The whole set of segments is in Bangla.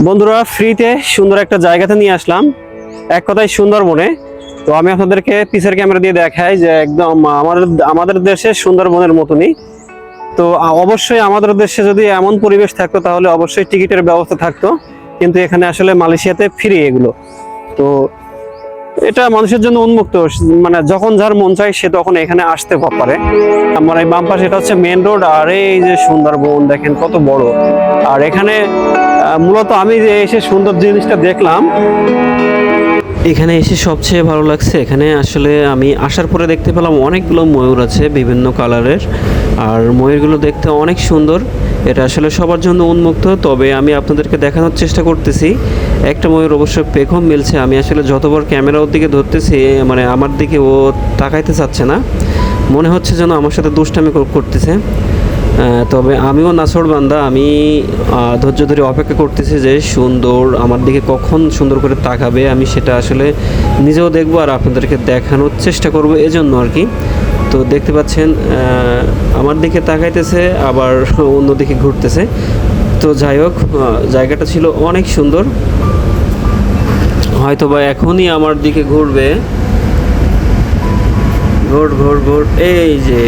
বন্ধুরা ফ্রিতে সুন্দর একটা জায়গাতে নিয়ে আসলাম, এক কথায় সুন্দরবনে। তো আমি আপনাদেরকে পিসের ক্যামেরা দিয়ে দেখাই যে একদম আমাদের দেশের সুন্দরবনের মতনই। তো অবশ্যই আমাদের দেশে যদি এমন পরিবেশ থাকতো তাহলে অবশ্যই টিকিটের ব্যবস্থা থাকতো, কিন্তু এখানে আসলে মালয়েশিয়াতে ফ্রি এগুলো। তো এটা মানুষের জন্য উন্মুক্ত, মানে যখন যার মন চায় সে তখন এখানে আসতে পারে। আমার এই বাম পাশে এটা হচ্ছে মেন রোড, আর এই যে সুন্দরবন দেখেন কত বড়। আর এখানে মূলত আমি যে এসে সুন্দর জিনিসটা দেখলাম, এখানে এসে সবচেয়ে ভালো লাগছে, এখানে আসলে আমি আসার পরে দেখতে পেলাম অনেকগুলো ময়ূর আছে বিভিন্ন কালারের, আর ময়ূরগুলো দেখতে অনেক সুন্দর। এটা আসলে সবার জন্য উন্মুক্ত, তবে আমি আপনাদেরকে দেখানোর চেষ্টা করতেছি। একটা ময়ূর অবশ্য পেখম মিলছে, আমি আসলে যতবার ক্যামেরা ওর দিকে ধরতেছি মানে আমার দিকে ও তাকাইতে চাচ্ছে না, মনে হচ্ছে যেন আমার সাথে দুষ্টামি করতেছে। তবে আমিও নাছোড়বান্দা, আমি ধৈর্য ধরে অপেক্ষা করতেছি যে সুন্দর আমার দিকে কখন সুন্দর করে তাকাবে, আমি সেটা আসলে নিজেও দেখবো আর আপনাদেরকে দেখানোর চেষ্টা করব, এজন্য আর কি। তো দেখতে পাচ্ছেন আমার দিকে তাকাইতেছে আবার অন্যদিকে ঘুরতেছে। তো যাই হোক, জায়গাটা ছিল অনেক সুন্দর, হয়তো বা এখনই আমার দিকে ঘুরবে। ঘোর ঘোর ঘোর, এই যে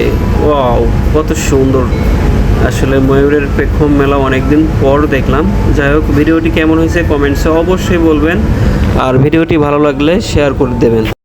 ওয়াও কত সুন্দর। আসলে ময়ূরের পেখম মেলা অনেকদিন পর দেখলাম। যাই হোক, ভিডিওটি কেমন হয়েছে কমেন্টসে অবশ্যই বলবেন, আর ভিডিওটি ভালো লাগলে শেয়ার করে দেবেন।